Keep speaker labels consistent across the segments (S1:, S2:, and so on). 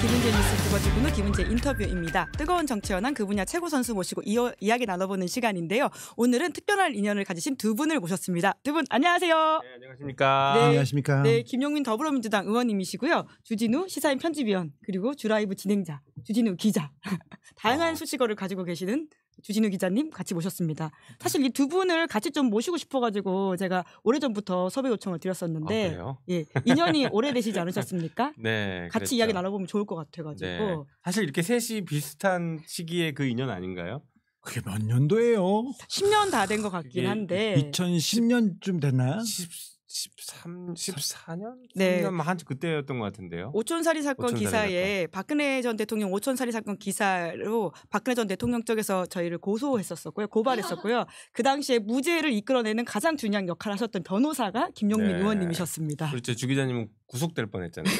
S1: 김은재 뉴스 두 번째 코너 김은재 인터뷰입니다. 뜨거운 정치 현안 그 분야 최고 선수 모시고 이야기 나눠보는 시간인데요. 오늘은 특별한 인연을 가지신 두 분을 모셨습니다. 두 분 안녕하세요.
S2: 네, 안녕하십니까.
S1: 네,
S3: 안녕하십니까.
S1: 네, 김용민 더불어민주당 의원님이시고요. 주진우 시사인 편집위원 그리고 주라이브 진행자 주진우 기자 다양한 수식어를 가지고 계시는 주진우 기자님 같이 모셨습니다. 사실 이 두 분을 같이 좀 모시고 싶어가지고 제가 오래전부터 섭외 요청을 드렸었는데
S2: 그래요?
S1: 예, 인연이 오래되시지 않으셨습니까?
S2: 네,
S1: 같이
S2: 그랬죠.
S1: 이야기 나눠보면 좋을 것 같아가지고
S2: 네. 사실 이렇게 셋이 비슷한 시기에 그 인연 아닌가요?
S3: 그게 몇 년도예요?
S1: 10년 다 된 것 같긴
S2: 그게
S1: 한데
S3: 2010년쯤 됐나요?
S2: 14년?
S1: 네.
S2: 3년 한 그때였던 것 같은데요.
S1: 오촌살이 사건
S2: 오촌살이
S1: 기사에 박근혜 전 대통령 오촌살이 사건 기사로 박근혜 전 대통령 쪽에서 저희를 고소했었고요. 고발했었고요. 그 당시에 무죄를 이끌어내는 가장 중요한 역할을 하셨던 변호사가 김용민
S2: 네.
S1: 의원님이셨습니다.
S2: 그렇죠. 주 기자님은 구속될 뻔했잖아요.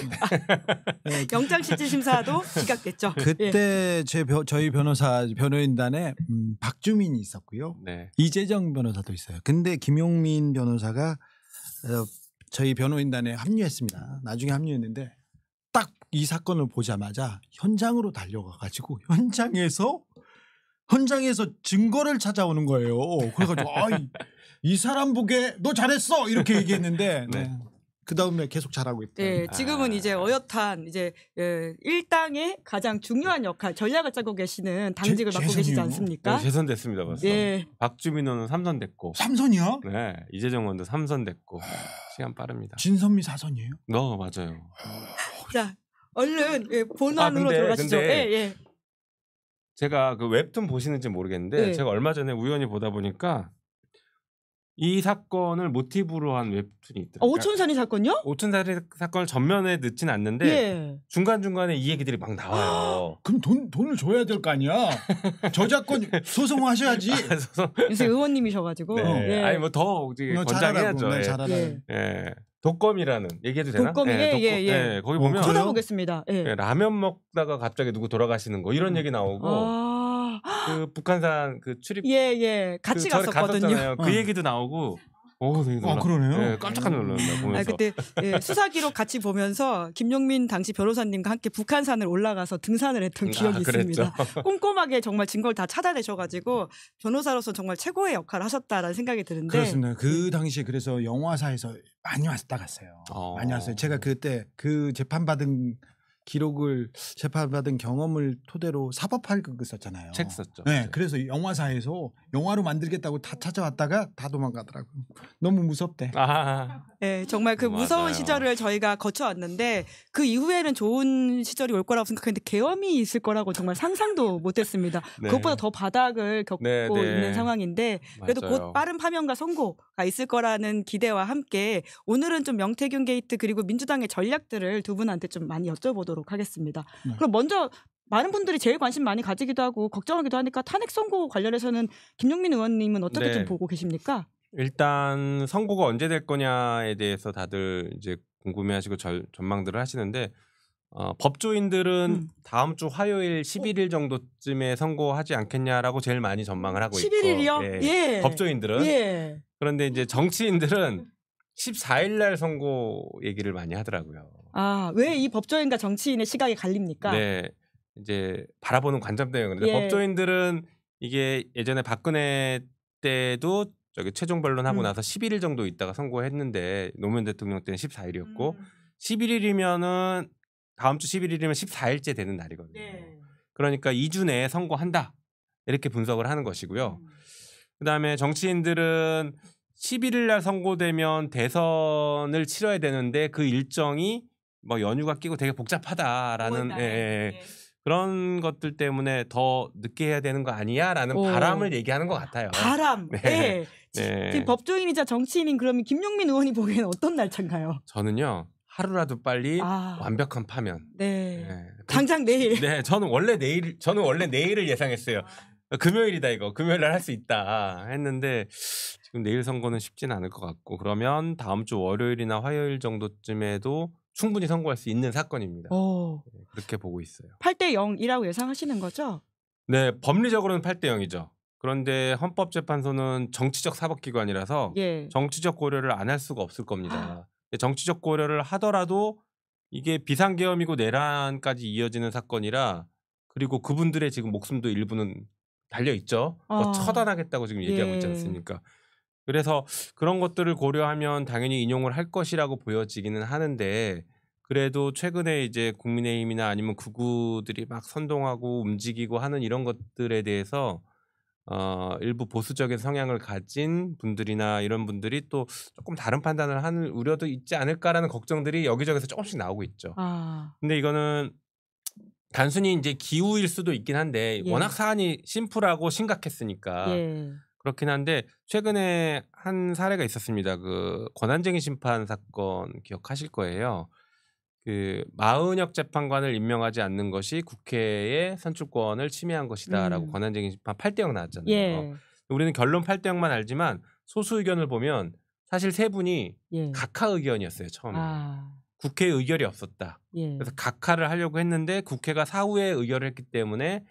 S1: 영장실질심사도 기각됐죠.
S3: 그때 저희 변호인단에 박주민이 있었고요.
S2: 네.
S3: 이재정 변호사도 있어요. 근데 김용민 변호사가 저희 변호인단에 합류했습니다. 나중에 합류했는데 딱 이 사건을 보자마자 현장으로 달려가가지고 현장에서 증거를 찾아오는 거예요. 그래가지고 이 사람 보게 너 잘했어 이렇게 얘기했는데
S2: 네.
S3: 그 다음에 계속 잘하고 있다.
S1: 네, 지금은 이제 어엿한 이제 일당의 가장 중요한 역할 전략을 짜고 계시는 당직을 맡고 계시지
S3: 재선이요?
S1: 않습니까?
S2: 재선됐습니다, 벌써.
S1: 네.
S2: 박주민 의원은 3선 됐고,
S3: 삼선이야?
S2: 네, 이재정 의원도 3선 됐고, 시간 빠릅니다.
S3: 진선미 4선이에요?
S2: 맞아요.
S1: 자, 얼른 본안으로 들어가시죠.
S2: 근데
S1: 예.
S2: 제가 그 웹툰 보시는지 모르겠는데
S1: 네.
S2: 제가 얼마 전에 우연히 보다 보니까 이 사건을 모티브로 한 웹툰이 있더라고요.
S1: 오촌살이 사건요?
S2: 오촌살이 사건을 전면에 넣진 않는데
S1: 예.
S2: 중간중간에 이 얘기들이 막 나와요.
S3: 그럼 돈을 줘야 될 거 아니야. 저작권 소송하셔야지.
S1: 요새 의원님이셔가지고.
S2: 네.
S1: 예.
S2: 아니 뭐 더 권장해야죠.
S3: 네, 잘하라고.
S1: 예.
S2: 예. 독검이라는 얘기해도 되나?
S1: 독검이
S2: 예, 거기 보면
S3: 그래요?
S1: 찾아보겠습니다. 예.
S2: 예, 라면 먹다가 갑자기 누구 돌아가시는 거 이런 얘기 나오고 그 북한산 그 출입
S1: 예. 같이
S2: 그 절에
S1: 갔었거든요.
S2: 갔었잖아요. 그 얘기도 나오고 되게 놀라.
S3: 그러네요.
S2: 예, 깜짝 놀랐다 보면서.
S1: 그때 수사 기록 같이 보면서 김용민 당시 변호사님과 함께 북한산을 올라가서 등산을 했던 기억이 있습니다. 꼼꼼하게 정말 증거를 다 찾아내셔가지고 변호사로서 정말 최고의 역할을 하셨다라는 생각이 드는데.
S3: 그렇습니다. 그 당시에 그래서 영화사에서 많이 왔다 갔어요. 많이 왔어요. 제가 그때 그 재판받은 경험을 토대로 사법팔극을 썼잖아요.
S2: 책 썼죠.
S3: 네,
S2: 네.
S3: 그래서 영화사에서 영화로 만들겠다고 다 찾아왔다가 다 도망가더라고요. 너무 무섭대.
S1: 네, 정말 그 무서운
S2: 맞아요.
S1: 시절을 저희가 거쳐왔는데 그 이후에는 좋은 시절이 올 거라고 생각했는데 계엄이 있을 거라고 정말 상상도 못했습니다.
S2: 네.
S1: 그것보다 더 바닥을 겪고 있는 상황인데 그래도
S2: 맞아요.
S1: 곧 빠른 파면과 선고가 있을 거라는 기대와 함께 오늘은 좀 명태균 게이트 그리고 민주당의 전략들을 두 분한테 좀 많이 여쭤보도록 하겠습니다.
S3: 네.
S1: 그럼 먼저 많은 분들이 제일 관심 많이 가지기도 하고 걱정하기도 하니까 탄핵 선고 관련해서는 김용민 의원님은 어떻게
S2: 네.
S1: 좀 보고 계십니까?
S2: 일단 선고가 언제 될 거냐에 대해서 다들 이제 궁금해하시고 전망들을 하시는데 법조인들은 다음 주 화요일 11일 정도쯤에 선고하지 않겠냐라고 제일 많이 전망을 하고 있고
S1: 11일이요? 예.
S2: 법조인들은
S1: 예.
S2: 그런데 이제 정치인들은 14일 날 선고 얘기를 많이 하더라고요.
S1: 왜 이 법조인과 정치인의 시각이 갈립니까?
S2: 네, 이제 바라보는 관점 때문에 그런데
S1: 예.
S2: 법조인들은 이게 예전에 박근혜 때도 최종 변론하고 나서 11일 정도 있다가 선고했는데 노무현 대통령 때는 14일이었고 11일이면은 다음 주 11일이면 14일째 되는 날이거든요.
S1: 네.
S2: 그러니까 2주 내에 선고한다 이렇게 분석을 하는 것이고요. 그다음에 정치인들은 11일 날 선고되면 대선을 치러야 되는데 그 일정이 뭐 연휴가 끼고 되게 복잡하다라는 그런 것들 때문에 더 늦게 해야 되는 거 아니야라는 바람을 얘기하는 것 같아요.
S1: 바람.
S2: 네.
S1: 네. 지금 법조인이자 정치인인 그러면 김용민 의원이 보기에는 어떤 날짜인가요?
S2: 저는요 하루라도 빨리 완벽한 파면.
S1: 네.
S2: 네.
S1: 당장 내일.
S2: 네, 저는 원래 내일을 예상했어요. 금요일이다 이거. 금요일 날 할 수 있다 했는데 지금 내일 선거는 쉽지는 않을 것 같고 그러면 다음 주 월요일이나 화요일 정도쯤에도 충분히 선고할 수 있는 사건입니다. 네, 그렇게 보고 있어요.
S1: 8대 0이라고 예상하시는 거죠?
S2: 네, 법리적으로는 8대 0이죠. 그런데 헌법재판소는 정치적 사법기관이라서 정치적 고려를 안 할 수가 없을 겁니다. 정치적 고려를 하더라도 이게 비상계엄이고 내란까지 이어지는 사건이라 그리고 그분들의 지금 목숨도 일부는 달려 있죠. 뭐 처단하겠다고 지금 얘기하고 있지 않습니까? 그래서 그런 것들을 고려하면 당연히 인용을 할 것이라고 보여지기는 하는데 그래도 최근에 이제 국민의힘이나 아니면 극우들이 막 선동하고 움직이고 하는 이런 것들에 대해서 일부 보수적인 성향을 가진 분들이나 이런 분들이 또 조금 다른 판단을 하는 우려도 있지 않을까라는 걱정들이 여기저기서 조금씩 나오고 있죠. 근데 이거는 단순히 이제 기우일 수도 있긴 한데 워낙 사안이 심플하고 심각했으니까 그렇긴 한데 최근에 한 사례가 있었습니다. 그 권한쟁의 심판 사건 기억하실 거예요. 그 마은혁 재판관을 임명하지 않는 것이 국회의 선출권을 침해한 것이다라고 권한쟁의 심판 8대0 나왔잖아요. 우리는 결론 8대0만 알지만 소수 의견을 보면 사실 세 분이 각하 의견이었어요. 처음에. 국회의 의결이 없었다. 그래서 각하를 하려고 했는데 국회가 사후에 의결을 했기 때문에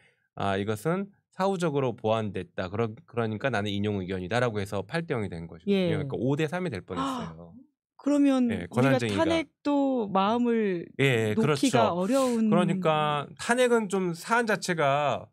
S2: 이것은 사후적으로 보완됐다. 그러니까 나는 인용 의견이다라고 해서 8대0이 된 거죠. 그러니까 5대3이 될 뻔했어요.
S1: 그러면 우리가 탄핵도 마음을 놓기가
S2: 그렇죠.
S1: 어려운.
S2: 그러니까 탄핵은 좀 사안 자체가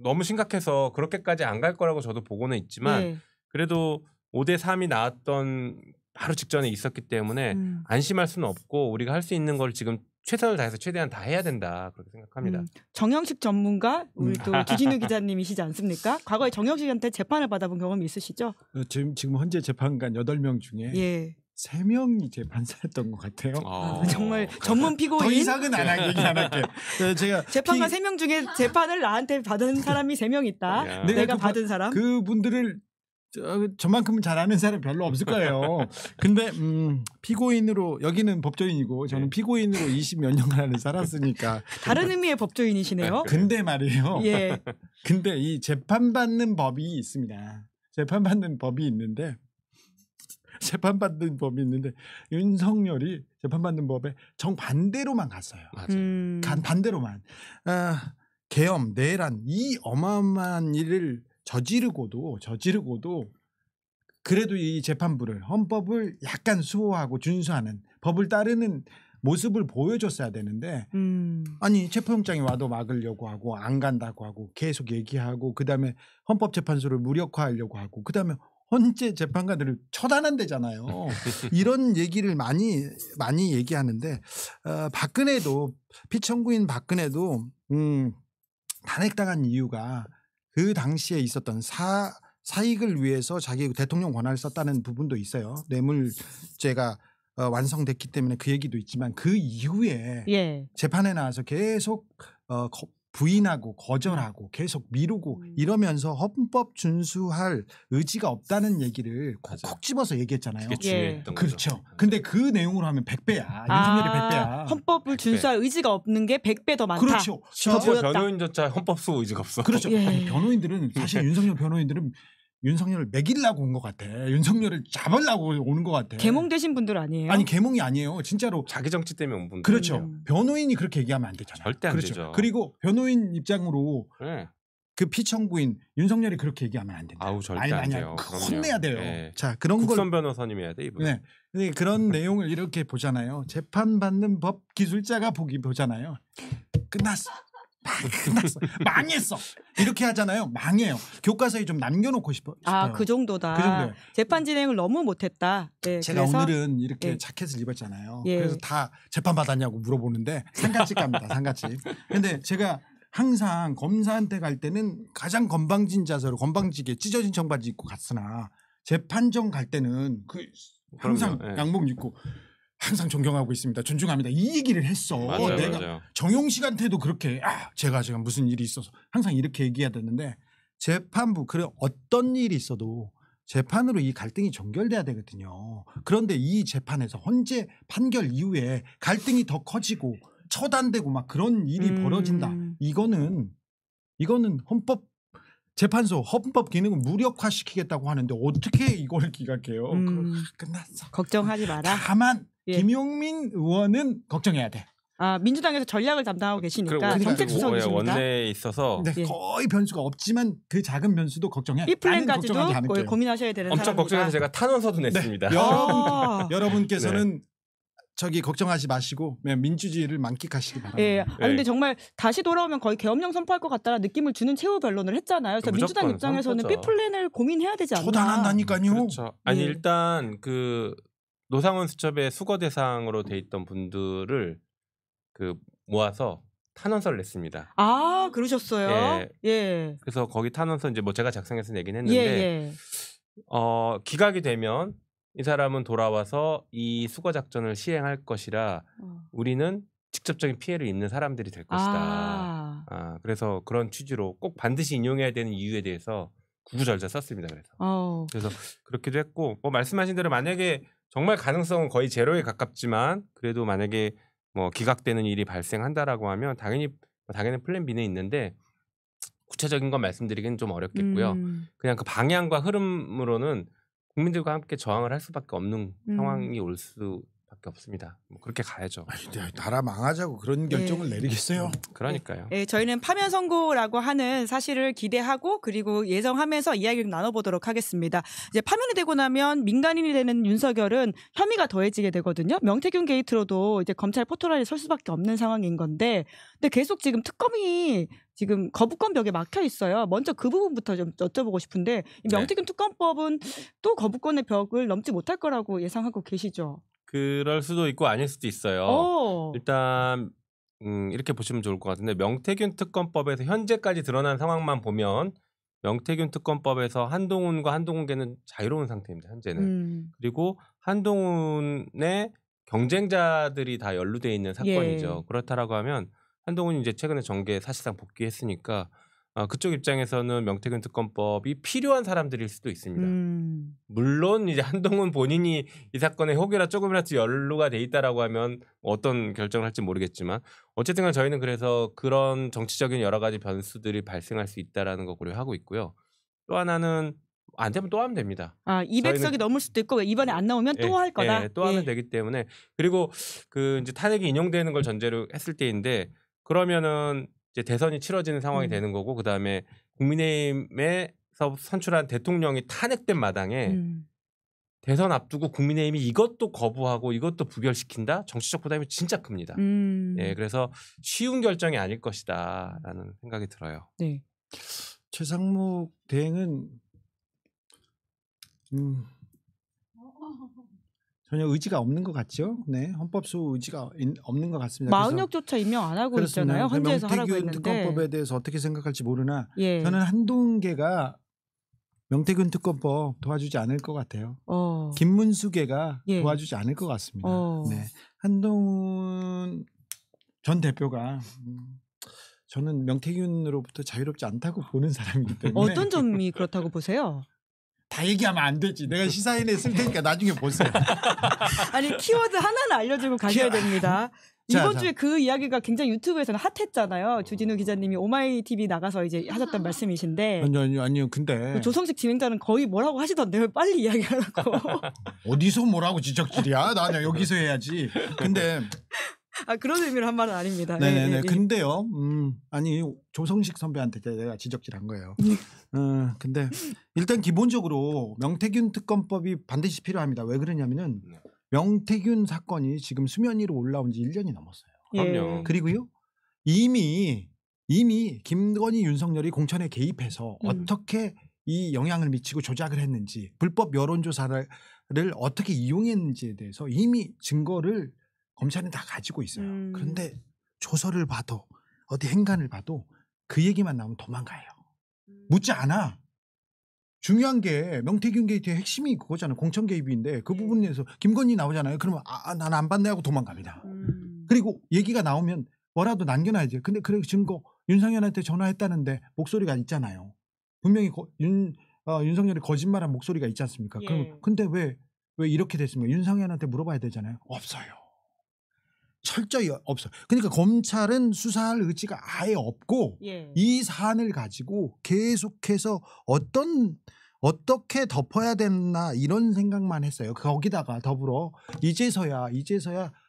S2: 너무 심각해서 그렇게까지 안 갈 거라고 저도 보고는 있지만 그래도 5대3이 나왔던 바로 직전에 있었기 때문에 안심할 수는 없고 우리가 할 수 있는 걸 지금 최선을 다해서 최대한 다 해야 된다 그렇게 생각합니다.
S1: 정영식 전문가 우리 또 주진우 기자님이시지 않습니까? 과거에 정영식한테 재판을 받아본 경험이 있으시죠?
S3: 지금 현재 재판관 8명 중에 3명이 재판사였던 것 같아요.
S1: 정말 전문 피고인.
S3: 더 이상은 얘기 안 할게요. 제가
S1: 재판관 3명 중에 재판을 나한테 받은 사람이 3명 있다. 내가 받은 사람.
S3: 그분들을 저만큼은 잘하는 사람 별로 없을 거예요. 근데 피고인으로 여기는 법조인이고 저는 피고인으로 20몇 년간을 살았으니까
S1: 다른 의미의 법조인이시네요.
S3: 근데 말이에요. 근데 이 재판받는 법이 있습니다. 재판받는 법이 있는데 윤석열이 재판받는 법에 정반대로만 갔어요. 반대로만. 계엄, 내란 이 어마어마한 일을 저지르고도 그래도 이 재판부를 헌법을 약간 수호하고 준수하는 법을 따르는 모습을 보여줬어야 되는데 아니 체포영장이 와도 막으려고 하고 안 간다고 하고 계속 얘기하고 그다음에 헌법재판소를 무력화하려고 하고 그다음에 헌재 재판관들을 처단한대잖아요. 이런 얘기를 많이 얘기하는데 박근혜도 피청구인 박근혜도 탄핵당한 이유가 그 당시에 있었던 사익을 위해서 자기 대통령 권한을 썼다는 부분도 있어요. 뇌물죄가 완성됐기 때문에 그 얘기도 있지만 그 이후에 재판에 나와서 계속 부인하고 거절하고 계속 미루고 이러면서 헌법 준수할 의지가 없다는 얘기를 콕 집어서 얘기했잖아요.
S2: 그게 중요했던
S3: 그렇죠.
S2: 거죠.
S3: 근데 그 내용으로 하면 100배야. 윤석열이 100배야.
S1: 헌법을 준수할 의지가 없는 게 100배 더 많다.
S3: 그렇죠.
S2: 심지어 변호인조차 헌법 수호 의지가 없어.
S3: 그렇죠. 아니, 변호인들은 사실 윤석열 변호인들은 윤석열을 매기려고 온 것 같아. 윤석열을 잡으려고 오는 것 같아.
S1: 계몽되신 분들 아니에요?
S3: 아니 계몽이 아니에요. 진짜로
S2: 자기 정치 때문에 온 분들.
S3: 그렇죠. 변호인이 그렇게 얘기하면 안 되잖아요.
S2: 절대 안
S3: 그렇죠.
S2: 되죠.
S3: 그리고 변호인 입장으로 그 피청구인 윤석열이 그렇게 얘기하면 안 된다.
S2: 절대 안 돼요.
S3: 혼내야 돼요. 자 그런 걸
S2: 국선 변호사님 해야 돼 이분.
S3: 네. 그런 내용을 이렇게 보잖아요. 재판받는 법 기술자가 보잖아요. 끝났어. 망했어. 이렇게 하잖아요. 망해요. 교과서에 좀 남겨놓고 싶어요.
S1: 그 정도다.
S3: 그 정도예요.
S1: 재판 진행을 너무 못했다.
S3: 제가 오늘은 이렇게 자켓을 입었잖아요. 그래서 다 재판 받았냐고 물어보는데 상가집 갑니다. 상가집. 근데 제가 항상 검사한테 갈 때는 가장 건방진 자세로 건방지게 찢어진 청바지 입고 갔으나 재판정 갈 때는 항상 양복 입고 항상 존경하고 있습니다. 존중합니다. 이 얘기를 했어. 내가 정용식한테도 그렇게 제가 지금 무슨 일이 있어서 항상 이렇게 얘기해야 되는데 재판부 그래 어떤 일이 있어도 재판으로 이 갈등이 종결돼야 되거든요. 그런데 이 재판에서 헌재 판결 이후에 갈등이 더 커지고 처단되고 막 그런 일이 벌어진다. 이거는 재판소 헌법 기능을 무력화시키겠다고 하는데 어떻게 이걸 기각해요? 끝났어.
S1: 걱정하지 마라.
S3: 다만 김용민 의원은 걱정해야 돼.
S1: 민주당에서 전략을 담당하고 계시니까 정책수석이십니다.
S2: 원내에 있어서
S3: 거의 변수가 없지만 그 작은 변수도 걱정해.
S1: B 플랜까지도 고민하셔야 되는
S2: 엄청
S1: 사람입니다.
S2: 걱정해서 제가 탄원서도 냈습니다.
S3: 여러분께서는 저기 걱정하지 마시고 민주주의를 만끽하시기 바랍니다.
S1: 예. 근데 정말 다시 돌아오면 거의 계엄령 선포할 것 같다는 느낌을 주는 최후 변론을 했잖아요. 그래서 민주당 입장에서는
S2: 선포죠.
S1: B플랜을 고민해야 되지 않나.
S3: 초단한다니까요.
S2: 그렇죠. 아니
S1: 예.
S2: 일단 그 노상원 수첩의 수거 대상으로 돼 있던 분들을 그 모아서 탄원서를 냈습니다.
S1: 아, 그러셨어요?
S2: 예.
S1: 예.
S2: 그래서 거기 탄원서 이제 뭐 제가 작성해서 내긴
S1: 예,
S2: 했는데
S1: 예.
S2: 기각이 되면 이 사람은 돌아와서 이 수거 작전을 시행할 것이라 우리는 직접적인 피해를 입는 사람들이 될 것이다. 그래서 그런 취지로 꼭 반드시 인용해야 되는 이유에 대해서 구구절절 썼습니다. 그래서 그렇게도 했고 뭐 말씀하신 대로 만약에 정말 가능성은 거의 제로에 가깝지만 그래도 만약에 뭐 기각되는 일이 발생한다라고 하면 당연히 플랜 B는 있는데 구체적인 건 말씀드리기는 좀 어렵겠고요. 그냥 그 방향과 흐름으로는 국민들과 함께 저항을 할 수밖에 없는 상황이 올 수밖에 없습니다. 뭐 그렇게 가야죠.
S3: 나라 망하자고 그런 결정을 내리겠어요.
S2: 그러니까요.
S1: 예, 저희는 파면 선고라고 하는 사실을 기대하고 그리고 예정하면서 이야기를 나눠보도록 하겠습니다. 이제 파면이 되고 나면 민간인이 되는 윤석열은 혐의가 더해지게 되거든요. 명태균 게이트로도 이제 검찰 포토라인에 설 수밖에 없는 상황인 건데, 근데 계속 지금 특검이 지금 거부권 벽에 막혀 있어요. 먼저 그 부분부터 좀 여쭤보고 싶은데 이 명태균 특검법은 또 거부권의 벽을 넘지 못할 거라고 예상하고 계시죠?
S2: 그럴 수도 있고 아닐 수도 있어요. 일단 이렇게 보시면 좋을 것 같은데 명태균 특검법에서 현재까지 드러난 상황만 보면 명태균 특검법에서 한동훈과 한동훈계는 자유로운 상태입니다. 현재는. 그리고 한동훈의 경쟁자들이 다 연루돼 있는 사건이죠.
S1: 예.
S2: 그렇다라고 하면 한동훈이 이제 최근에 정계에 사실상 복귀했으니까 그쪽 입장에서는 명태균 특검법이 필요한 사람들일 수도 있습니다. 물론 이제 한동훈 본인이 이 사건에 혹여나 조금이라도 연루가 돼 있다라고 하면 어떤 결정을 할지 모르겠지만 어쨌든 저희는 그래서 그런 정치적인 여러 가지 변수들이 발생할 수 있다라는 거 고려하고 있고요. 또 하나는 안 되면 또 하면 됩니다.
S1: 200석이 넘을 수도 있고 이번에 안 나오면 또 할 거다.
S2: 또 하면 되기 때문에 그리고 그 이제 탄핵이 인용되는 걸 전제로 했을 때인데 그러면은 이제 대선이 치러지는 상황이 되는 거고 그 다음에 국민의힘에서 선출한 대통령이 탄핵된 마당에 대선 앞두고 국민의힘이 이것도 거부하고 이것도 부결시킨다? 정치적 부담이 진짜 큽니다. 예, 그래서 쉬운 결정이 아닐 것이다라는 생각이 들어요.
S1: 네.
S3: 최상목 대행은 전혀 의지가 없는 것 같죠. 네, 헌법소 의지가 없는 것 같습니다.
S1: 마흔역조차 임명 안 하고 있잖아요. 헌재에서 하라고 했는데.
S3: 명태균 특검법에 대해서 어떻게 생각할지 모르나
S1: 예.
S3: 저는 한동훈계가 명태균 특검법 도와주지 않을 것 같아요. 김문수계가 도와주지 않을 것 같습니다. 네, 한동훈 전 대표가 저는 명태균으로부터 자유롭지 않다고 보는 사람이기 때문에.
S1: 어떤 점이 그렇다고 보세요?
S3: 다 얘기하면 안 되지. 내가 시사인에 쓸 테니까 나중에 보세요.
S1: 아니 키워드 하나는 알려주고 가셔야 됩니다. 이번 주에 그 이야기가 굉장히 유튜브에서는 핫했잖아요. 주진우 기자님이 오마이TV 나가서 이제 하셨던 말씀이신데.
S3: 아니요. 근데
S1: 조성식 진행자는 거의 뭐라고 하시던데요. 빨리 이야기하라고.
S3: 어디서 뭐라고 지적질이야? 나 여기서 해야지. 근데
S1: 그런 의미로 한 말은 아닙니다.
S3: 네네네. 근데요, 아니 조성식 선배한테 내가 지적질한 거예요. 근데 일단 기본적으로 명태균 특검법이 반드시 필요합니다. 왜 그러냐면은 명태균 사건이 지금 수면 위로 올라온 지 1년이 넘었어요.
S2: 그럼요.
S3: 그리고요, 이미 김건희 윤석열이 공천에 개입해서 어떻게 이 영향을 미치고 조작을 했는지, 불법 여론조사를 어떻게 이용했는지에 대해서 이미 증거를 검찰은 다 가지고 있어요. 그런데 조서를 봐도 어디 행간을 봐도 그 얘기만 나오면 도망가요. 묻지 않아. 중요한 게 명태균 게이트의 핵심이 그거잖아요. 공천 개입인데 그 부분에서 김건희 나오잖아요. 그러면 난 안 받네 하고 도망갑니다. 그리고 얘기가 나오면 뭐라도 남겨놔야지. 근데 그 증거 윤상현한테 전화했다는데 목소리가 있잖아요. 분명히 윤석열이 거짓말한 목소리가 있지 않습니까? 그럼 근데 왜 이렇게 됐습니까? 윤상현한테 물어봐야 되잖아요. 없어요. 철저히 없어요. 그러니까 검찰은 수사할 의지가 아예 없고 이 사안을 가지고 계속해서 어떻게 덮어야 되나 이런 생각만 했어요. 거기다가 더불어 이제서야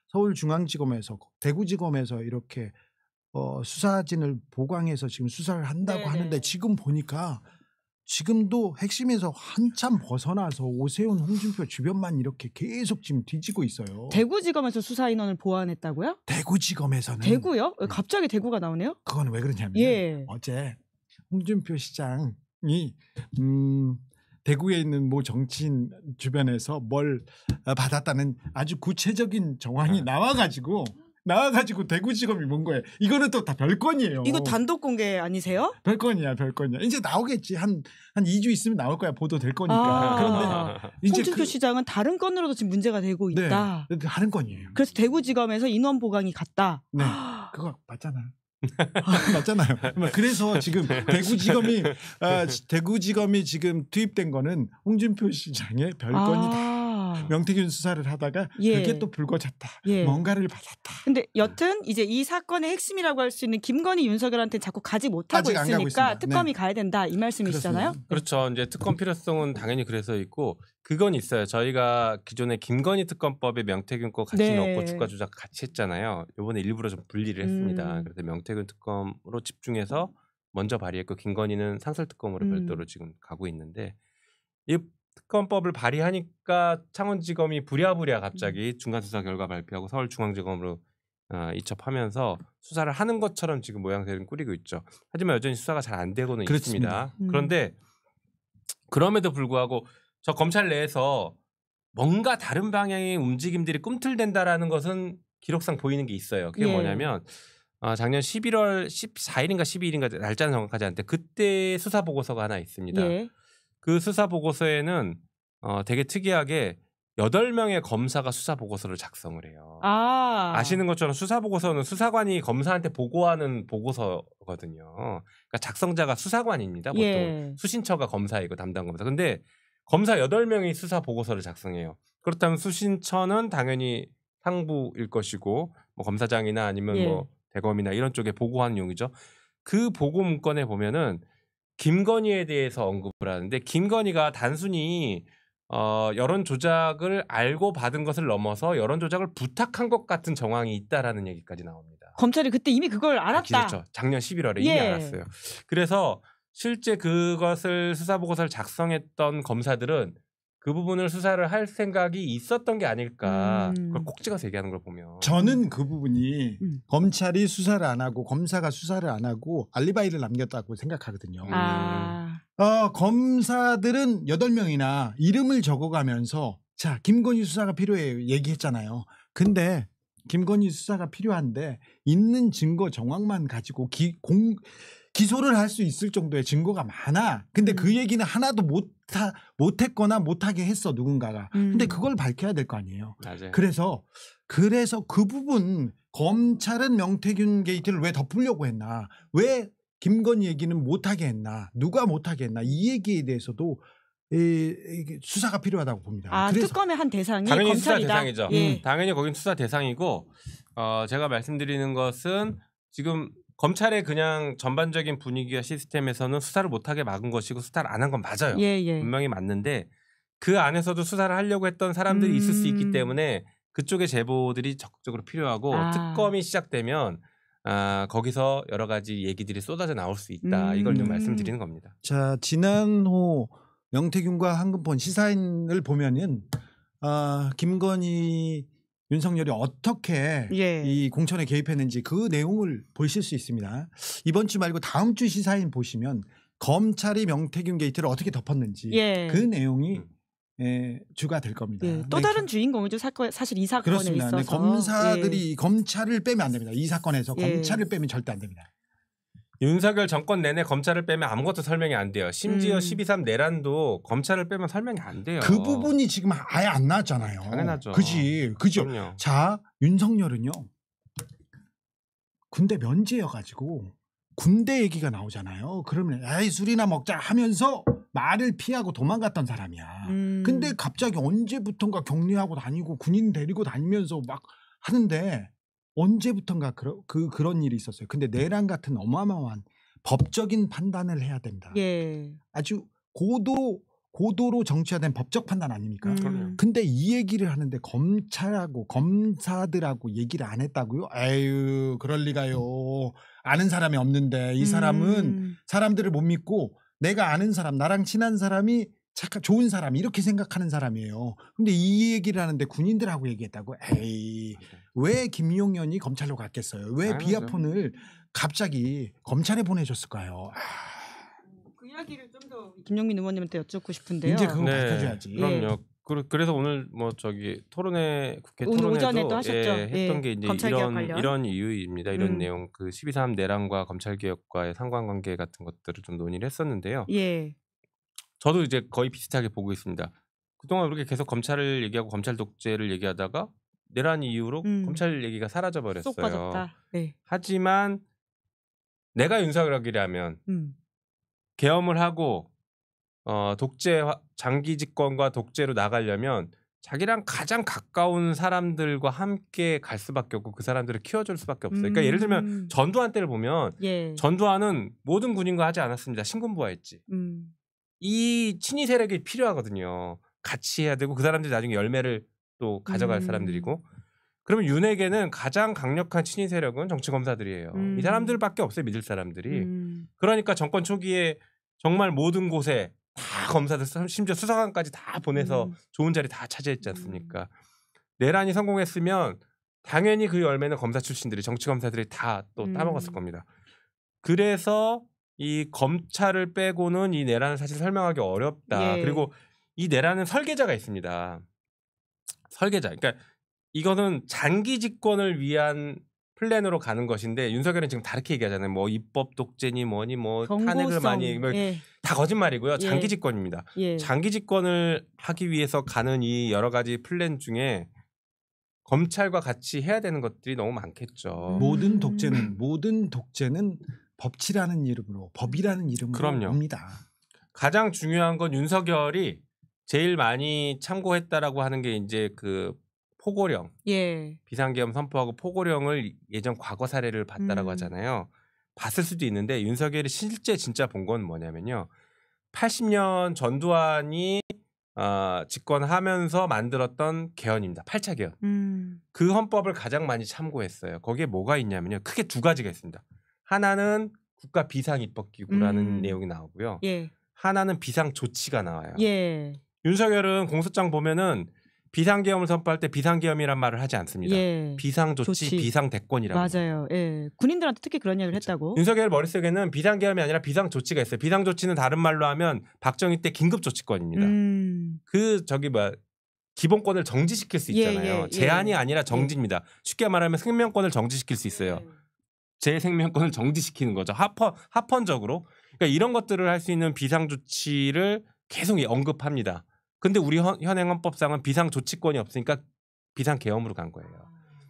S3: 서울중앙지검에서 대구지검에서 이렇게 수사진을 보강해서 지금 수사를 한다고 하는데 지금 보니까 지금도 핵심에서 한참 벗어나서 오세훈, 홍준표 주변만 이렇게 계속 지금 뒤지고 있어요.
S1: 대구지검에서 수사 인원을 보완했다고요?
S3: 대구지검에서는
S1: 대구요? 갑자기 대구가 나오네요?
S3: 그건 왜 그러냐면
S1: 예.
S3: 어제 홍준표 시장이 대구에 있는 모 정치인 주변에서 뭘 받았다는 아주 구체적인 정황이 나와가지고 대구지검이 본 거예요. 이거는 또 다 별건이에요.
S1: 이거 단독 공개 아니세요?
S3: 별건이야. 이제 나오겠지. 한 2주 있으면 나올 거야. 보도될 거니까.
S1: 아,
S3: 그런데 이제
S1: 홍준표 시장은 다른 건으로도 지금 문제가 되고 있다.
S3: 네, 하는 건이에요.
S1: 그래서 대구지검에서 인원 보강이 갔다.
S3: 네, 그거 맞잖아. 맞잖아요. 그래서 지금 대구지검이 지금 투입된 거는 홍준표 시장의 별건이다. 명태균 수사를 하다가 그게 또 불거졌다. 뭔가를 받았다.
S1: 근데 여튼 이제 이 사건의 핵심이라고 할 수 있는 김건희 윤석열한테 자꾸 가지 못하고 있으니까 특검이 가야 된다 이 말씀이시잖아요.
S3: 그렇습니다.
S2: 그렇죠. 이제 특검 필요성은 당연히 그래서 있고 그건 있어요. 저희가 기존에 김건희 특검법에 명태균 거 같이 넣고 주가 조작 같이 했잖아요. 이번에 일부러 좀 분리를 했습니다. 그래서 명태균 특검으로 집중해서 먼저 발의했고 김건희는 상설특검으로 별도로 지금 가고 있는데 이 특검법을 발의하니까 창원지검이 부랴부랴 갑자기 중간수사 결과 발표하고 서울중앙지검으로 이첩하면서 수사를 하는 것처럼 지금 모양새를 꾸리고 있죠. 하지만 여전히 수사가 잘 안 되고는
S3: 그렇습니다.
S2: 있습니다. 그런데 그럼에도 불구하고 저 검찰 내에서 뭔가 다른 방향의 움직임들이 꿈틀댄다라는 것은 기록상 보이는 게 있어요. 그게 뭐냐면 작년 11월 14일인가 12일인가 날짜는 정확하지 않은데 그때 수사 보고서가 하나 있습니다. 그 수사 보고서에는 되게 특이하게 8명의 검사가 수사 보고서를 작성을 해요. 아시는 것처럼 수사 보고서는 수사관이 검사한테 보고하는 보고서거든요. 그러니까 작성자가 수사관입니다. 보통 수신처가 검사이고 담당 검사. 근데 검사 8명이 수사 보고서를 작성해요. 그렇다면 수신처는 당연히 상부일 것이고 뭐 검사장이나 아니면 뭐 대검이나 이런 쪽에 보고하는 용이죠. 그 보고 문건에 보면은 김건희에 대해서 언급을 하는데 김건희가 단순히 여론 조작을 알고 받은 것을 넘어서 여론 조작을 부탁한 것 같은 정황이 있다라는 얘기까지 나옵니다.
S1: 검찰이 그때 이미 그걸 알았다.
S2: 그렇죠. 작년 11월에 이미 알았어요. 그래서 실제 그것을 수사 보고서를 작성했던 검사들은 그 부분을 수사를 할 생각이 있었던 게 아닐까. 그걸 꼭 찍어서 얘기하는 걸 보면.
S3: 저는 그 부분이 검찰이 수사를 안 하고 검사가 수사를 안 하고 알리바이를 남겼다고 생각하거든요. 검사들은 8명이나 이름을 적어가면서 자, 김건희 수사가 필요해 얘기했잖아요. 근데 김건희 수사가 필요한데 있는 증거 정황만 가지고 기소를 할 수 있을 정도의 증거가 많아. 근데 그 얘기는 하나도 못했거나 못하게 했어 누군가가. 근데 그걸 밝혀야 될 거 아니에요.
S2: 맞아요.
S3: 그래서 그 부분 검찰은 명태균 게이트를 왜 덮으려고 했나? 왜 김건희 얘기는 못하게 했나? 누가 못하게 했나? 이 얘기에 대해서도 수사가 필요하다고 봅니다. 그래서
S1: 특검의 한 대상이
S2: 당연히
S1: 검찰이다.
S2: 수사 대상이죠. 당연히 거긴 수사 대상이고 제가 말씀드리는 것은 지금 검찰의 그냥 전반적인 분위기와 시스템에서는 수사를 못하게 막은 것이고 수사를 안 한 건 맞아요. 분명히 맞는데 그 안에서도 수사를 하려고 했던 사람들이 있을 수 있기 때문에 그쪽의 제보들이 적극적으로 필요하고 특검이 시작되면 거기서 여러 가지 얘기들이 쏟아져 나올 수 있다. 이걸 좀 말씀드리는 겁니다.
S3: 자, 지난호 명태균과 한금폰 시사인을 보면은 김건희 윤석열이 어떻게 이 공천에 개입했는지 그 내용을 보실 수 있습니다. 이번 주 말고 다음 주 시사인 보시면 검찰이 명태균 게이트를 어떻게 덮었는지 그 내용이 주가 될 겁니다.
S1: 또 다른 주인공이죠. 사실 이 사건에
S3: 그렇습니다.
S1: 있어서.
S3: 검사들이 검찰을 빼면 안 됩니다. 이 사건에서 검찰을 빼면 절대 안 됩니다.
S2: 윤석열 정권 내내 검찰을 빼면 아무것도 설명이 안 돼요. 심지어 12.3 내란도 검찰을 빼면 설명이 안 돼요.
S3: 그 부분이 지금 아예 안 나왔잖아요.
S2: 당연하죠.
S3: 그죠?
S2: 그럼요.
S3: 자, 윤석열은요. 군대 면제여가지고 군대 얘기가 나오잖아요. 그러면 에이 술이나 먹자 하면서 말을 피하고 도망갔던 사람이야. 근데 갑자기 언제부턴가 격리하고 다니고 군인 데리고 다니면서 막 하는데 언제부턴가 그런 일이 있었어요. 근데 내란 같은 어마어마한 법적인 판단을 해야 됩니다. 아주 고도로 정치화된 법적 판단 아닙니까? 근데 이 얘기를 하는데 검찰하고 검사들하고 얘기를 안 했다고요? 에휴, 그럴 리가요. 아는 사람이 없는데 이 사람은 사람들을 못 믿고 내가 아는 사람, 나랑 친한 사람이 좋은 사람 이렇게 생각하는 사람이에요. 근데 이 얘기를 하는데 군인들하고 얘기했다고? 에이, 왜 김용현이 검찰로 갔겠어요? 왜 비아폰을 갑자기 검찰에 보내줬을까요?
S1: 그 이야기를 좀 더 김용민 의원님한테 여쭙고 싶은데요.
S3: 이제 그거 밝혀줘야지.
S2: 그럼요. 그래서 오늘 뭐 저기 토론회 국회
S1: 오늘
S2: 토론회도
S1: 오전에도 하셨죠.
S2: 했던 게 이제 이런 이유입니다. 이런
S1: 음.
S2: 내용 그 12.3 내란과 검찰 개혁과의 상관관계 같은 것들을 좀 논의를 했었는데요.
S1: 예.
S2: 저도 이제 거의 비슷하게 보고 있습니다. 그동안 우리가 계속 검찰을 얘기하고 검찰 독재를 얘기하다가 내란 이후로 검찰 얘기가 사라져 버렸어요.
S1: 쏙 빠졌다. 네.
S2: 하지만 내가 윤석열이라면 계엄을 하고 독재 장기 집권과 독재로 나가려면 자기랑 가장 가까운 사람들과 함께 갈 수밖에 없고 그 사람들을 키워줄 수밖에 없어요. 그러니까 예를 들면 전두환 때를 보면
S1: 예.
S2: 전두환은 모든 군인과 하지 않았습니다. 신군부와 했지. 이 친위 세력이 필요하거든요. 같이 해야 되고 그 사람들이 나중에 열매를 또 가져갈 사람들이고 그러면 윤에게는 가장 강력한 친위 세력은 정치검사들이에요. 이 사람들밖에 없어요. 믿을 사람들이. 그러니까 정권 초기에 정말 모든 곳에 다 검사들 심지어 수사관까지 다 보내서 좋은 자리 다 차지했지 않습니까? 내란이 성공했으면 당연히 그 열매는 검사 출신들이 정치검사들이 다 또 따먹었을 겁니다. 그래서 이 검찰을 빼고는 이 내란을 사실 설명하기 어렵다.
S1: 예.
S2: 그리고 이 내란은 설계자가 있습니다. 설계자. 그러니까 이거는 장기 집권을 위한 플랜으로 가는 것인데 윤석열은 지금 다르게 얘기하잖아요. 뭐 입법 독재니 뭐니 뭐 탄핵을 많이 뭐
S1: 예.
S2: 다 거짓말이고요. 장기
S1: 예.
S2: 집권입니다.
S1: 예.
S2: 장기 집권을 하기 위해서 가는 이 여러 가지 플랜 중에 검찰과 같이 해야 되는 것들이 너무 많겠죠.
S3: 모든 독재는 법치라는 이름으로 법이라는 이름으로
S2: 그럼요.
S3: 옵니다.
S2: 가장 중요한 건 윤석열이 제일 많이 참고했다라고 하는 게 이제 그 포고령,
S1: 예.
S2: 비상계엄 선포하고 포고령을 예전 과거 사례를 봤다라고 하잖아요. 봤을 수도 있는데 윤석열이 실제 진짜 본 건 뭐냐면요. 80년 전두환이 집권하면서 만들었던 개헌입니다. 8차 개헌. 그 헌법을 가장 많이 참고했어요. 거기에 뭐가 있냐면요. 크게 두 가지가 있습니다. 하나는 국가 비상입법기구라는 내용이 나오고요.
S1: 예.
S2: 하나는 비상조치가 나와요.
S1: 예.
S2: 윤석열은 공소장 보면은 비상계엄을 선포할 때 비상계엄이란 말을 하지 않습니다.
S1: 예.
S2: 비상조치, 비상대권이라고.
S1: 맞아요. 예. 군인들한테 특히 그런 이야기를 했다고.
S2: 윤석열 머릿속에는 비상계엄이 아니라 비상조치가 있어요. 비상조치는 다른 말로 하면 박정희 때 긴급조치권입니다. 그 저기 기본권을 정지시킬 수 있잖아요. 제한이 아니라 정지입니다. 쉽게 말하면 생명권을 정지시킬 수 있어요. 제 생명권을 정지시키는 거죠. 합헌적으로. 그러니까 이런 것들을 할 수 있는 비상조치를 계속 언급합니다. 근데 우리 현행 헌법상은 비상조치권이 없으니까 비상계엄으로 간 거예요.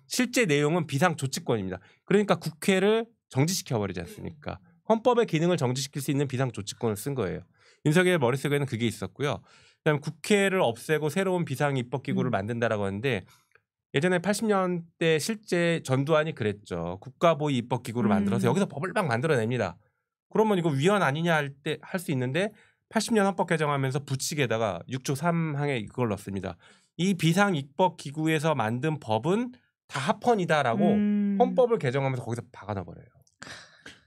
S2: 실제 내용은 비상조치권입니다. 그러니까 국회를 정지시켜버리지 않습니까? 헌법의 기능을 정지시킬 수 있는 비상조치권을 쓴 거예요. 윤석열 머릿속에는 그게 있었고요. 그다음에 국회를 없애고 새로운 비상입법기구를 만든다라고 하는데 예전에 80년대 실제 전두환이 그랬죠. 국가보위 입법기구를 만들어서 여기서 법을 막 만들어냅니다. 그러면 이거 위헌 아니냐 할 때 할 수 있는데 80년 헌법 개정하면서 부칙에다가 6조 3항에 이걸 넣습니다. 이 비상입법기구에서 만든 법은 다 합헌이다라고 헌법을 개정하면서 거기서 박아놔버려요.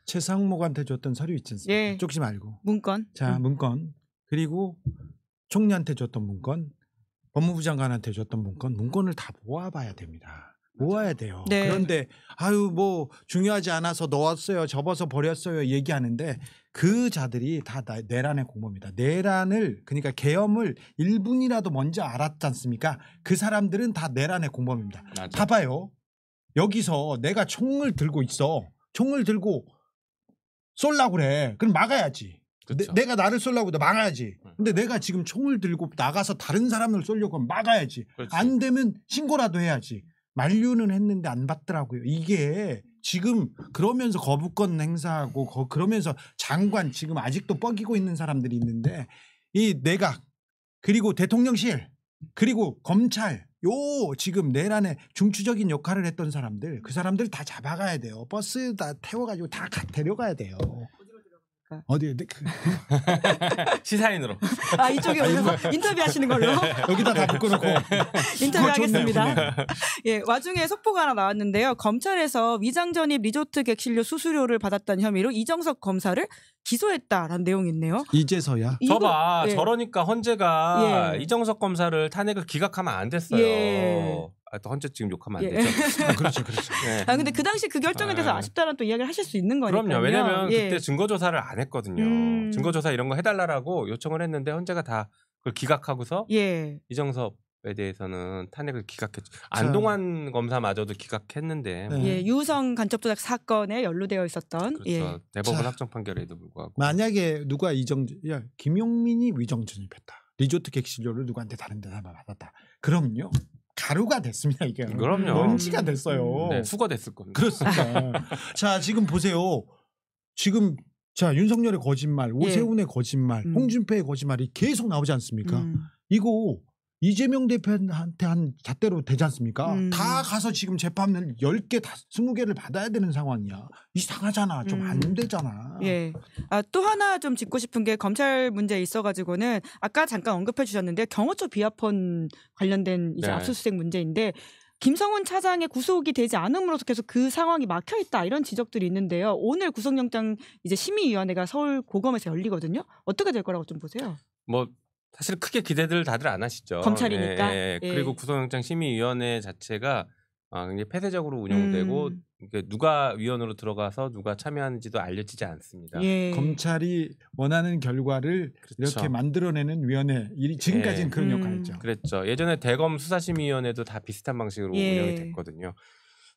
S3: 최상목한테 줬던 서류 있지 않습니까?
S1: 예.
S3: 쪽지 말고.
S1: 문건.
S3: 자, 문건. 그리고 총리한테 줬던 문건. 법무부 장관한테 줬던 문건을 다 모아봐야 됩니다. 모아야 돼요.
S1: 네.
S3: 그런데 뭐 중요하지 않아서 넣었어요. 접어서 버렸어요. 얘기하는데 그 자들이 다 내란의 공범이다. 내란을 그러니까 계엄을 1분이라도 먼저 알았지 않습니까? 그 사람들은 다 내란의 공범입니다.
S2: 맞아.
S3: 봐봐요. 여기서 내가 총을 들고 있어. 총을 들고 쏠라고 그래. 그럼 막아야지.
S2: 그렇죠.
S3: 내가 나를 쏠라고 해도 막아야지. 근데 내가 지금 총을 들고 나가서 다른 사람을 쏠려고 하면 막아야지.
S2: 그렇지.
S3: 안 되면 신고라도 해야지. 만류는 했는데 안 받더라고요. 이게 지금 그러면서 거부권 행사하고 그러면서 장관 지금 아직도 뻐기고 있는 사람들이 있는데 이 내각 그리고 대통령실 그리고 검찰 지금 내란에 중추적인 역할을 했던 사람들 그 사람들 다 잡아가야 돼요. 버스 다 태워가지고 다 데려가야 돼요.
S1: 하십니까?
S3: 어디
S2: 시사인으로.
S1: 아 이쪽에 오셔서 인터뷰하시는 걸로
S3: 여기다 다 묶어놓고
S1: 인터뷰하겠습니다. 예, 와중에 속보가 하나 나왔는데요. 검찰에서 위장전입 리조트 객실료 수수료를 받았다는 혐의로 이정석 검사를 기소했다라는 내용이 있네요.
S3: 이제서야.
S2: 저봐
S1: 예.
S2: 저러니까 헌재가
S1: 예.
S2: 이정석 검사를 탄핵을 기각하면 안 됐어요.
S1: 예.
S2: 아, 또 헌재 지금 욕하면 안
S1: 예.
S2: 되죠.
S3: 그렇죠.
S2: 네.
S1: 아 근데 그 당시 그 결정에 대해서 아쉽다는 또 이야기를 하실 수 있는 거니까요.
S2: 그럼요. 왜냐하면
S1: 예.
S2: 그때 증거조사를 안 했거든요. 증거조사 이런 거 해달라고 요청을 했는데 헌재가 다 그걸 기각하고서
S1: 예.
S2: 이정섭에 대해서는 탄핵을 기각했죠. 안동환 검사마저도 기각했는데
S3: 네.
S1: 예, 유성 간첩 조작 사건에 연루되어 있었던
S2: 그렇죠.
S1: 예.
S2: 대법원
S3: 자.
S2: 확정 판결에도 불구하고
S3: 만약에 누가 김용민이 위정전입했다. 리조트 객실료를 누구한테 다른 데다 받았다. 그럼요. 가루가 됐습니다. 이게.
S2: 그럼요.
S3: 먼지가 됐어요.
S2: 네, 수거됐을 겁니다.
S3: 그렇습니다. 자 지금 보세요. 지금 자 윤석열의 거짓말, 오세훈의 거짓말, 홍준표의 거짓말이 계속 나오지 않습니까? 이거 이재명 대표한테 한 잣대로 되지 않습니까? 다 가서 지금 재판을 10개, 20개를 받아야 되는 상황이야. 이상하잖아. 좀 안 되잖아.
S1: 예. 아, 또 하나 좀 짚고 싶은 게 검찰 문제에 있어가지고는 아까 잠깐 언급해 주셨는데 경호처 비하폰 관련된 이제
S2: 네.
S1: 압수수색 문제인데 김성훈 차장의 구속이 되지 않음으로써 계속 그 상황이 막혀 있다 이런 지적들이 있는데요. 오늘 구속영장 이제 심의위원회가 서울 고검에서 열리거든요. 어떻게 될 거라고 좀 보세요?
S2: 뭐 사실 크게 기대들 다들 안 하시죠.
S1: 검찰이니까.
S2: 예.
S1: 예.
S2: 그리고 구속영장 심의위원회 자체가 굉장히 폐쇄적으로 운영되고 누가 위원으로 들어가서 누가 참여하는지도 알려지지 않습니다.
S1: 예.
S3: 검찰이 원하는 결과를
S2: 그렇죠.
S3: 이렇게 만들어내는 위원회 지금까지는
S2: 예.
S3: 그런 역할이죠.
S2: 그랬죠. 예전에 대검 수사심의위원회도 다 비슷한 방식으로
S1: 예.
S2: 운영이 됐거든요.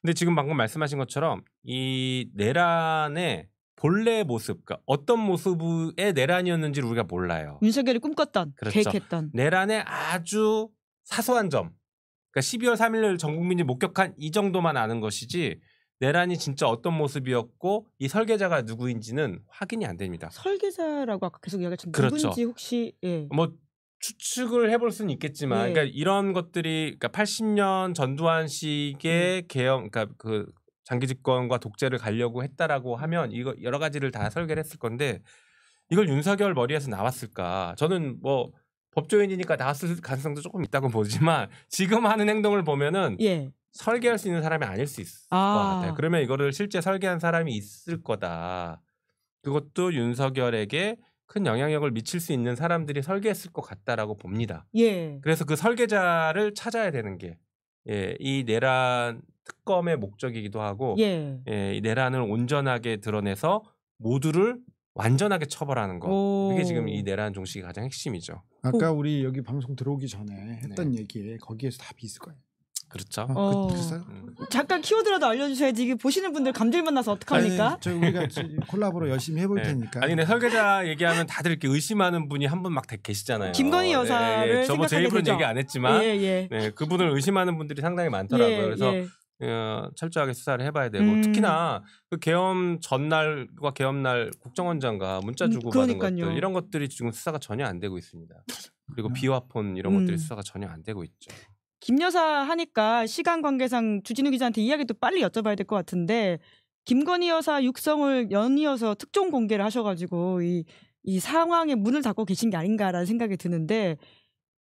S2: 근데 지금 방금 말씀하신 것처럼 이 내란의 본래 모습, 그러니까 어떤 모습의 내란이었는지를 우리가 몰라요.
S1: 윤석열이 꿈꿨던,
S2: 그렇죠.
S1: 계획했던.
S2: 내란의 아주 사소한 점, 그러니까 12월 3일을 전 국민이 목격한 이 정도만 아는 것이지 내란이 진짜 어떤 모습이었고 이 설계자가 누구인지는 확인이 안 됩니다.
S1: 설계자라고 아까 계속 이야기하셨는데
S2: 그렇죠.
S1: 누군지 혹시 예.
S2: 뭐 추측을 해볼 수는 있겠지만,
S1: 예.
S2: 그러니까 이런 것들이 그러니까 80년 전두환식의 개혁, 그러니까 그 장기 집권과 독재를 가려고 했다라고 하면 이거 여러 가지를 다 설계를 했을 건데 이걸 윤석열 머리에서 나왔을까? 저는 뭐 법조인이니까 나왔을 가능성도 조금 있다고 보지만 지금 하는 행동을 보면은
S1: 예.
S2: 설계할 수 있는 사람이 아닐 수 있을 것 같아요. 그러면 이거를 실제 설계한 사람이 있을 거다. 그것도 윤석열에게 큰 영향력을 미칠 수 있는 사람들이 설계했을 것 같다라고 봅니다.
S1: 예.
S2: 그래서 그 설계자를 찾아야 되는 게 이 내란 특검의 목적이기도 하고
S1: 예.
S2: 이 내란을 온전하게 드러내서 모두를 완전하게 처벌하는 거. 그게 지금 이 내란 종식의 가장 핵심이죠.
S3: 아까 우리 여기 방송 들어오기 전에 했던 얘기에 거기에서 답이 있을 거예요.
S2: 그렇죠.
S3: 그랬어요?
S1: 잠깐 키워드라도 알려주셔야지. 이게 보시는 분들 감질만 나서 어떡합니까?
S3: 아니, 저 우리가 콜라보로 열심히 해볼 테니까.
S2: 아니 근데 설계자 얘기하면 다들 이렇게 의심하는 분이 한 분 막 계시잖아요.
S1: 김건희 여사를
S2: 저뭐 제
S1: 생각하게
S2: 입으로는
S1: 되죠.
S2: 얘기 안 했지만
S1: 예.
S2: 네, 그분을 의심하는 분들이 상당히 많더라고요.
S1: 예,
S2: 그래서
S1: 예.
S2: 철저하게 수사를 해봐야 되고 특히나 그 계엄 전날과 계엄날 국정원장과 문자 주고 받은 것들 이런 것들이 지금 수사가 전혀 안 되고 있습니다. 그리고 비화폰 이런 것들이 수사가 전혀 안 되고 있죠.
S1: 김 여사 하니까 시간 관계상 주진우 기자한테 이야기도 빨리 여쭤봐야 될 것 같은데 김건희 여사 육성을 연이어서 특종 공개를 하셔가지고 이 상황에 문을 닫고 계신 게 아닌가라는 생각이 드는데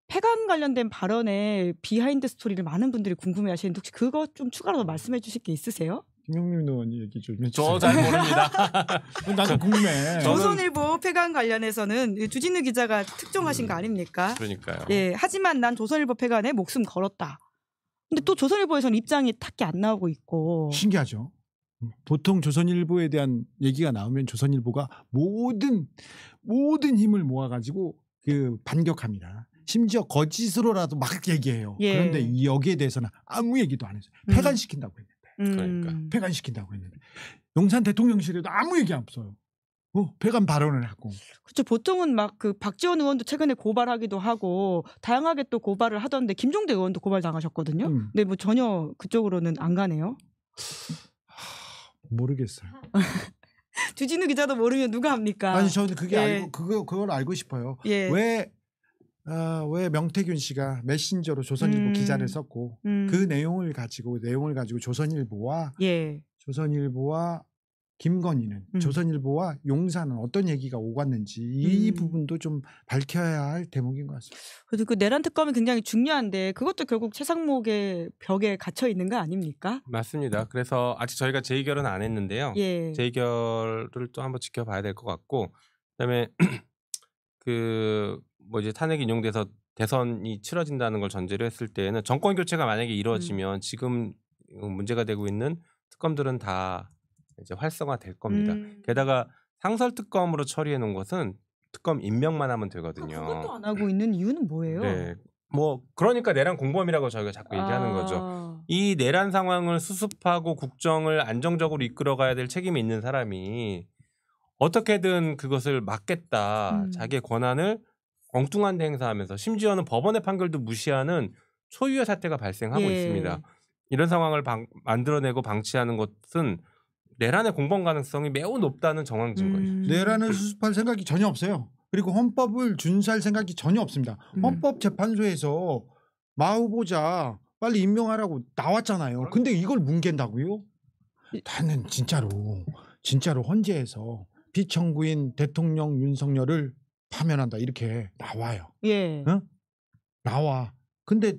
S1: 폐간 관련된 발언에 비하인드 스토리를 많은 분들이 궁금해하시는데 혹시 그거 좀 추가로 말씀해 주실 게 있으세요?
S3: 김용민 의원 얘기 좀 해주세요.
S2: 저 잘 모릅니다.
S3: 나도 궁금해.
S1: 조선일보 폐간 관련해서는 주진우 기자가 특종하신 거 아닙니까?
S2: 그러니까요.
S1: 예, 하지만 난 조선일보 폐간에 목숨 걸었다. 근데 또 조선일보에서는 입장이 딱히 안 나오고 있고.
S3: 신기하죠. 보통 조선일보에 대한 얘기가 나오면 조선일보가 모든 힘을 모아가지고 그 반격합니다. 심지어 거짓으로라도 막 얘기해요.
S1: 예.
S3: 그런데 여기에 대해서는 아무 얘기도 안 했어요. 폐간시킨다고 했는데.
S2: 그러니까.
S3: 폐간시킨다고 했는데. 용산 대통령실에도 아무 얘기 없어요. 폐간 발언을 하고.
S1: 그렇죠. 보통은 막 그 박지원 의원도 최근에 고발하기도 하고 다양하게 또 고발을 하던데 김종대 의원도 고발 당하셨거든요. 근데 뭐 전혀 그쪽으로는 안 가네요.
S3: 모르겠어요.
S1: 주진우 기자도 모르면 누가 합니까?
S3: 아니 저는 그게
S1: 예.
S3: 알고 그걸 알고 싶어요.
S1: 예.
S3: 왜 명태균 씨가 메신저로 조선일보 기자를 썼고 그 내용을 가지고 조선일보와 김건희는 조선일보와 용산은 어떤 얘기가 오갔는지 이 부분도 좀 밝혀야 할 대목인 것 같습니다.
S1: 그래도 그 내란 특검이 굉장히 중요한데 그것도 결국 최상목의 벽에 갇혀 있는 거 아닙니까?
S2: 맞습니다. 그래서 아직 저희가 재의결은 안 했는데요.
S1: 예.
S2: 재의결을 또 한번 지켜봐야 될 것 같고, 그다음에 그 뭐 이제 탄핵이 인용돼서 대선이 치러진다는 걸 전제로 했을 때는 정권 교체가 만약에 이루어지면 지금 문제가 되고 있는 특검들은 다 이제 활성화될 겁니다. 게다가 상설 특검으로 처리해 놓은 것은 특검 임명만 하면 되거든요.
S1: 그것도 안 하고 있는 이유는 뭐예요?
S2: 네. 뭐 그러니까 내란 공범이라고 저희가 자꾸 얘기하는 거죠. 이 내란 상황을 수습하고 국정을 안정적으로 이끌어가야 될 책임이 있는 사람이 어떻게든 그것을 막겠다. 자기의 권한을 엉뚱한 데 행사하면서 심지어는 법원의 판결도 무시하는 초유의 사태가 발생하고 있습니다. 이런 상황을 만들어내고 방치하는 것은 내란의 공범 가능성이 매우 높다는 정황 증거예요.
S3: 내란을 수습할 생각이 전혀 없어요. 그리고 헌법을 준수할 생각이 전혀 없습니다. 헌법재판소에서 마 후보자 빨리 임명하라고 나왔잖아요. 근데 이걸 뭉갠다고요? 나는 진짜로 헌재에서 피청구인 대통령 윤석열을 파면한다 이렇게 나와요.
S1: 예.
S3: 응? 나와. 근데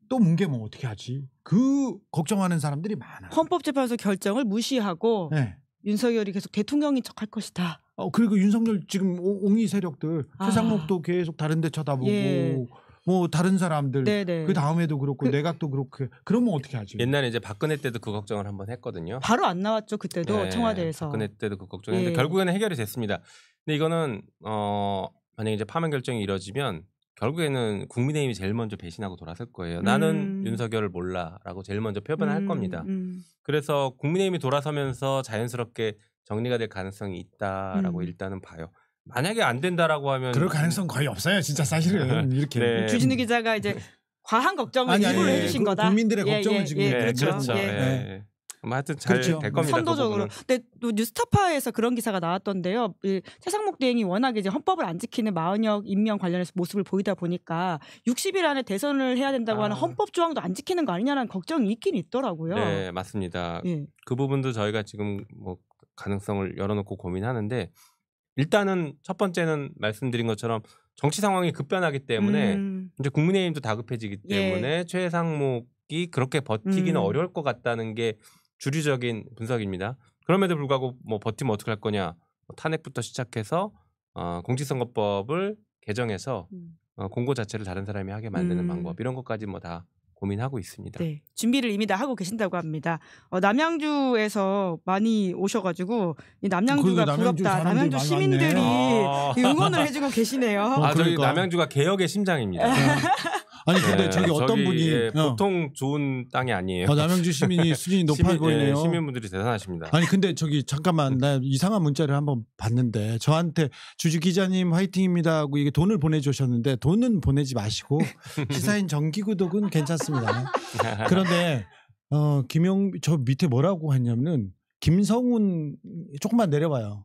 S3: 또 뭉개면 어떻게 하지? 그 걱정하는 사람들이 많아.
S1: 헌법재판소 결정을 무시하고
S3: 네.
S1: 윤석열이 계속 대통령인 척할 것이다.
S3: 그리고 윤석열 지금 옹이 세력들 최상목도 계속 다른 데 쳐다보고 뭐 다른 사람들 그 다음에도 그렇고 내각도 그렇고 그러면 어떻게 하지?
S2: 옛날에 이제 박근혜 때도 그 걱정을 한번 했거든요.
S1: 바로 안 나왔죠 그때도 청와대에서.
S2: 박근혜 때도 그 걱정했는데 결국에는 해결이 됐습니다. 근데 이거는 만약에 이제 파면 결정이 이뤄지면 결국에는 국민의힘이 제일 먼저 배신하고 돌아설 거예요. 나는 윤석열을 몰라라고 제일 먼저 표현할 겁니다. 그래서 국민의힘이 돌아서면서 자연스럽게 정리가 될 가능성이 있다라고 일단은 봐요. 만약에 안 된다라고 하면
S3: 그럴 가능성 거의 없어요. 진짜 사실은 이렇게
S2: 네.
S1: 주진우 기자가 이제 과한 걱정을 일부러 해주신 거다.
S3: 국민들의 걱정을 지금
S2: 그렇죠. 하여튼 잘 될 겁니다.
S1: 선도적으로. 근데 또 뉴스타파에서 그런 기사가 나왔던데요. 최상목 대행이 워낙에 이제 헌법을 안 지키는 마은혁 임명 관련해서 모습을 보이다 보니까 60일 안에 대선을 해야 된다고 하는 헌법 조항도 안 지키는 거 아니냐는 걱정이 있긴 있더라고요.
S2: 네, 맞습니다. 그 부분도 저희가 지금 뭐 가능성을 열어놓고 고민하는데 일단은 첫 번째는 말씀드린 것처럼 정치 상황이 급변하기 때문에 이제 국민의힘도 다급해지기 때문에 최상목이 그렇게 버티기는 어려울 것 같다는 게 주류적인 분석입니다. 그럼에도 불구하고 뭐 버티면 어떻게 할 거냐? 탄핵부터 시작해서 공직선거법을 개정해서 공고 자체를 다른 사람이 하게 만드는 방법 이런 것까지 뭐 다 고민하고 있습니다.
S1: 네, 준비를 이미 다 하고 계신다고 합니다. 남양주에서 많이 오셔가지고 이 남양주가 부럽다. 남양주 시민들이 응원을 해주고 계시네요.
S2: 저희 남양주가 개혁의 심장입니다.
S3: 아니 근데 저기 어떤 분이
S2: 보통 좋은 땅이 아니에요.
S3: 남양주 시민이 수준이 높아 보이네요.
S2: 시민분들이 대단하십니다.
S3: 아니 근데 저기 잠깐만 나 이상한 문자를 한번 봤는데 저한테 주주 기자님 화이팅입니다 하고 이게 돈을 보내주셨는데 돈은 보내지 마시고 시사인 정기구독은 괜찮습니다. 그런데 저 밑에 뭐라고 했냐면은 김성훈 조금만 내려봐요.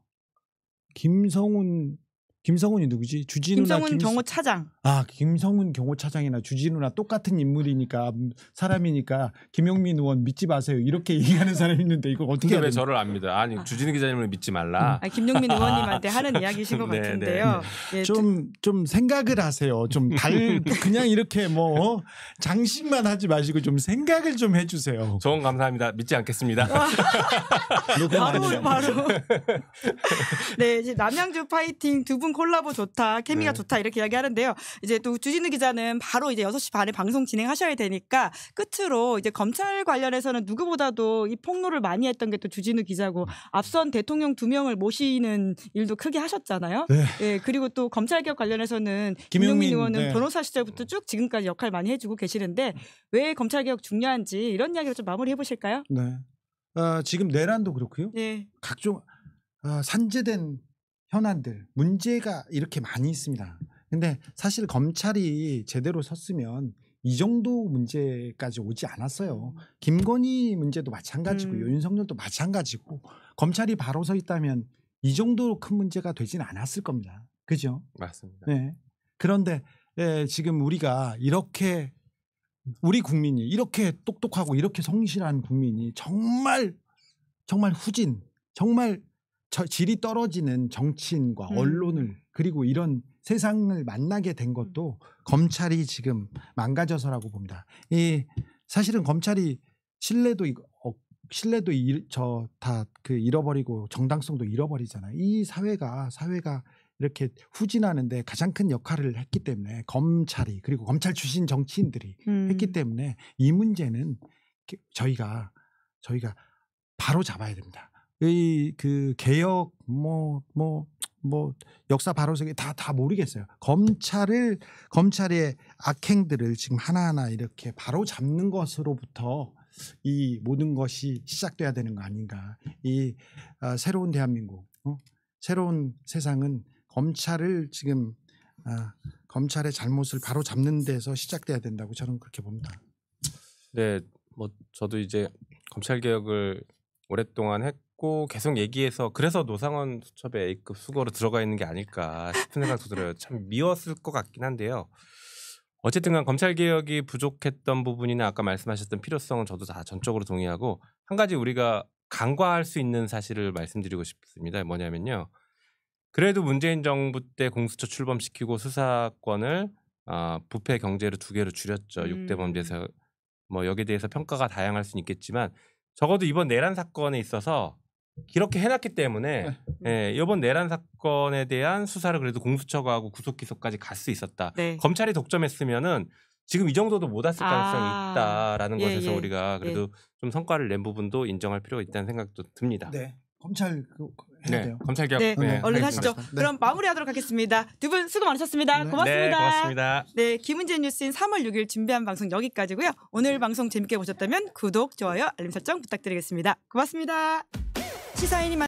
S3: 김성훈이 누구지? 주진우나
S1: 김성훈 경호차장.
S3: 김성훈 경호차장이나 주진우나 똑같은 인물이니까 사람이니까 김용민 의원 믿지 마세요. 이렇게 얘기하는 사람이 있는데 이거 어떻게
S2: 왜 저를 안 믿어요? 아니 주진우 기자님을 믿지 말라.
S1: 김용민 의원님한테 하는 이야기신 것 같은데요.
S3: 좀 생각을 하세요. 좀 그냥 이렇게 뭐 장식만 하지 마시고 좀 생각을 좀 해주세요.
S2: 조언 감사합니다. 믿지 않겠습니다.
S1: 바로. 네, 이제 남양주 파이팅 두 분 콜라보 좋다, 케미가 좋다 이렇게 이야기하는데요. 이제 또 주진우 기자는 바로 이제 6시 반에 방송 진행하셔야 되니까 끝으로 이제 검찰 관련해서는 누구보다도 이 폭로를 많이 했던 게 또 주진우 기자고 앞선 대통령 2명을 모시는 일도 크게 하셨잖아요. 네, 그리고 또 검찰개혁 관련해서는 김용민 의원은 변호사 시절부터 쭉 지금까지 역할 많이 해주고 계시는데 왜 검찰개혁 중요한지 이런 이야기를 좀 마무리해 보실까요?
S3: 네. 지금 내란도 그렇고요. 각종 산재된 현안들 문제가 이렇게 많이 있습니다. 근데 사실 검찰이 제대로 섰으면 이 정도 문제까지 오지 않았어요. 김건희 문제도 마찬가지고요. 윤석열도 마찬가지고 검찰이 바로 서 있다면 이 정도 큰 문제가 되진 않았을 겁니다. 그죠?
S2: 맞습니다.
S3: 네. 그런데 지금 우리가 이렇게 우리 국민이 이렇게 똑똑하고 이렇게 성실한 국민이 정말 후진 정말 질이 떨어지는 정치인과 언론을 그리고 이런 세상을 만나게 된 것도 검찰이 지금 망가져서라고 봅니다. 이 사실은 검찰이 신뢰도 다 그 잃어버리고 정당성도 잃어버리잖아요. 이 사회가 이렇게 후진하는데 가장 큰 역할을 했기 때문에 검찰이 그리고 검찰 출신 정치인들이 했기 때문에 이 문제는 저희가 바로 잡아야 됩니다. 그 개혁 뭐 역사 바로서기 다 모르겠어요. 검찰의 악행들을 지금 하나하나 이렇게 바로 잡는 것으로부터 이 모든 것이 시작돼야 되는 거 아닌가. 이 새로운 대한민국, 새로운 세상은 검찰을 지금 검찰의 잘못을 바로 잡는 데서 시작돼야 된다고 저는 그렇게 봅니다.
S2: 네, 뭐 저도 이제 검찰 개혁을 오랫동안 했고 계속 얘기해서 그래서 노상원 수첩에 A급 수고로 들어가 있는 게 아닐까 싶은 생각도 들어요. 참 미웠을 것 같긴 한데요. 어쨌든간 검찰 개혁이 부족했던 부분이나 아까 말씀하셨던 필요성은 저도 다 전적으로 동의하고 한 가지 우리가 간과할 수 있는 사실을 말씀드리고 싶습니다. 뭐냐면요. 그래도 문재인 정부 때 공수처 출범시키고 수사권을 부패 경제로 2개로 줄였죠. 6대 범죄에서 뭐 여기에 대해서 평가가 다양할 수는 있겠지만 적어도 이번 내란 사건에 있어서 이렇게 해놨기 때문에 이번 내란 사건에 대한 수사를 그래도 공수처가 하고 구속 기소까지 갈 수 있었다.
S1: 네.
S2: 검찰이 독점했으면은 지금 이 정도도 못 왔을 가능성이 있다라는 것에서 우리가 그래도 좀 성과를 낸 부분도 인정할 필요가 있다는 생각도 듭니다.
S3: 네, 검찰 해야 돼요.
S2: 검찰 개혁.
S1: 네, 얼른 하시죠.
S2: 하겠습니다.
S1: 그럼 마무리하도록 하겠습니다. 두 분 수고 많으셨습니다.
S3: 네.
S1: 고맙습니다.
S2: 네, 고맙습니다.
S1: 네, 김은재 뉴스인 3월 6일 준비한 방송 여기까지고요. 오늘 방송 재밌게 보셨다면 구독, 좋아요, 알림 설정 부탁드리겠습니다. 고맙습니다. 시사인이